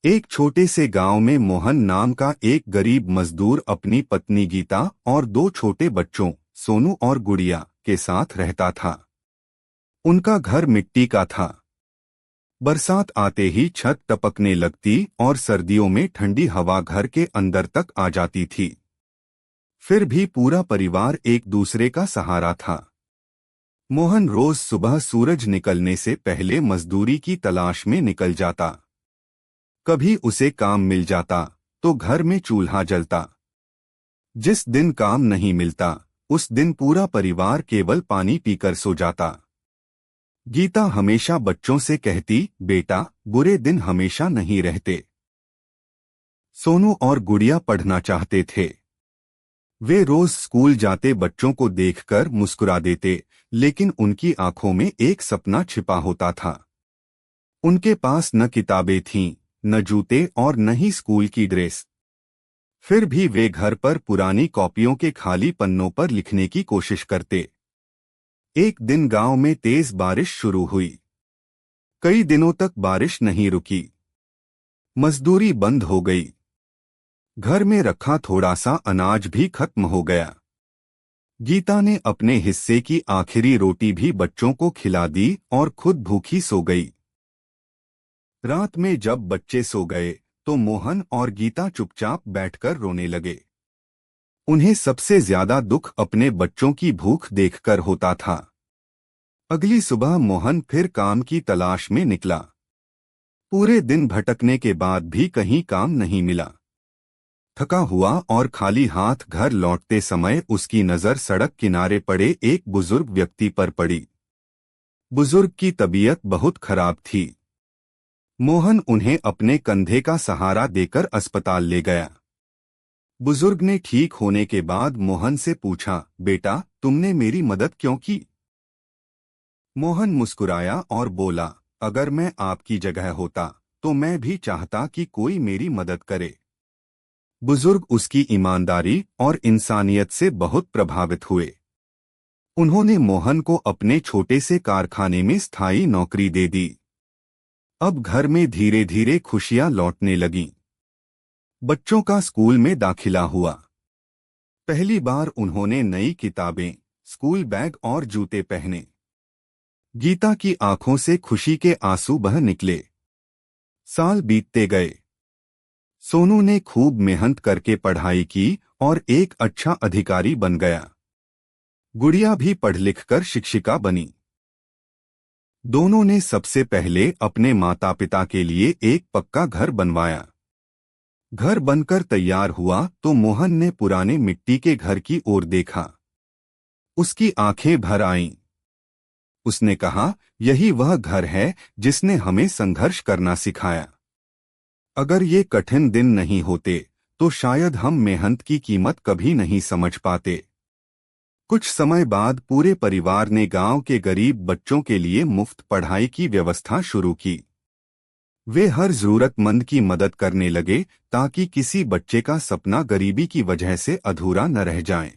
एक छोटे से गांव में मोहन नाम का एक गरीब मजदूर अपनी पत्नी गीता और दो छोटे बच्चों सोनू और गुड़िया के साथ रहता था। उनका घर मिट्टी का था। बरसात आते ही छत टपकने लगती और सर्दियों में ठंडी हवा घर के अंदर तक आ जाती थी। फिर भी पूरा परिवार एक दूसरे का सहारा था। मोहन रोज सुबह सूरज निकलने से पहले मजदूरी की तलाश में निकल जाता। कभी उसे काम मिल जाता तो घर में चूल्हा जलता। जिस दिन काम नहीं मिलता उस दिन पूरा परिवार केवल पानी पीकर सो जाता। गीता हमेशा बच्चों से कहती, बेटा, बुरे दिन हमेशा नहीं रहते। सोनू और गुड़िया पढ़ना चाहते थे। वे रोज स्कूल जाते बच्चों को देखकर मुस्कुरा देते, लेकिन उनकी आंखों में एक सपना छिपा होता था। उनके पास न किताबें थीं, न जूते और न ही स्कूल की ड्रेस। फिर भी वे घर पर पुरानी कॉपियों के खाली पन्नों पर लिखने की कोशिश करते। एक दिन गांव में तेज बारिश शुरू हुई। कई दिनों तक बारिश नहीं रुकी। मजदूरी बंद हो गई। घर में रखा थोड़ा सा अनाज भी खत्म हो गया। गीता ने अपने हिस्से की आखिरी रोटी भी बच्चों को खिला दी और खुद भूखी सो गई। रात में जब बच्चे सो गए तो मोहन और गीता चुपचाप बैठकर रोने लगे। उन्हें सबसे ज्यादा दुख अपने बच्चों की भूख देखकर होता था। अगली सुबह मोहन फिर काम की तलाश में निकला। पूरे दिन भटकने के बाद भी कहीं काम नहीं मिला। थका हुआ और खाली हाथ घर लौटते समय उसकी नजर सड़क किनारे पड़े एक बुजुर्ग व्यक्ति पर पड़ी। बुजुर्ग की तबीयत बहुत खराब थी। मोहन उन्हें अपने कंधे का सहारा देकर अस्पताल ले गया। बुजुर्ग ने ठीक होने के बाद मोहन से पूछा, बेटा, तुमने मेरी मदद क्यों की? मोहन मुस्कुराया और बोला, अगर मैं आपकी जगह होता तो मैं भी चाहता कि कोई मेरी मदद करे। बुजुर्ग उसकी ईमानदारी और इंसानियत से बहुत प्रभावित हुए। उन्होंने मोहन को अपने छोटे से कारखाने में स्थायी नौकरी दे दी। अब घर में धीरे धीरे खुशियां लौटने लगीं। बच्चों का स्कूल में दाखिला हुआ। पहली बार उन्होंने नई किताबें, स्कूल बैग और जूते पहने। गीता की आंखों से खुशी के आंसू बह निकले। साल बीतते गए। सोनू ने खूब मेहनत करके पढ़ाई की और एक अच्छा अधिकारी बन गया। गुड़िया भी पढ़ लिखकर शिक्षिका बनी। दोनों ने सबसे पहले अपने माता पिता के लिए एक पक्का घर बनवाया। घर बनकर तैयार हुआ तो मोहन ने पुराने मिट्टी के घर की ओर देखा। उसकी आंखें भर आईं। उसने कहा, यही वह घर है जिसने हमें संघर्ष करना सिखाया। अगर ये कठिन दिन नहीं होते तो शायद हम मेहनत की कीमत कभी नहीं समझ पाते। कुछ समय बाद पूरे परिवार ने गांव के गरीब बच्चों के लिए मुफ्त पढ़ाई की व्यवस्था शुरू की। वे हर जरूरतमंद की मदद करने लगे ताकि किसी बच्चे का सपना गरीबी की वजह से अधूरा न रह जाए।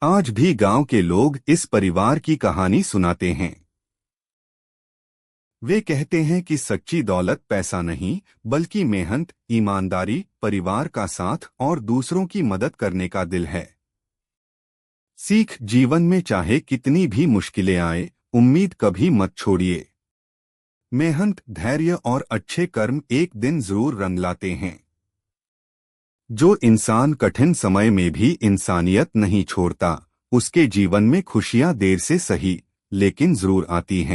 आज भी गांव के लोग इस परिवार की कहानी सुनाते हैं। वे कहते हैं कि सच्ची दौलत पैसा नहीं, बल्कि मेहनत, ईमानदारी, परिवार का साथ और दूसरों की मदद करने का दिल है। सीख, जीवन में चाहे कितनी भी मुश्किलें आए, उम्मीद कभी मत छोड़िए। मेहनत, धैर्य और अच्छे कर्म एक दिन जरूर रंग लाते हैं। जो इंसान कठिन समय में भी इंसानियत नहीं छोड़ता, उसके जीवन में खुशियां देर से सही लेकिन जरूर आती हैं।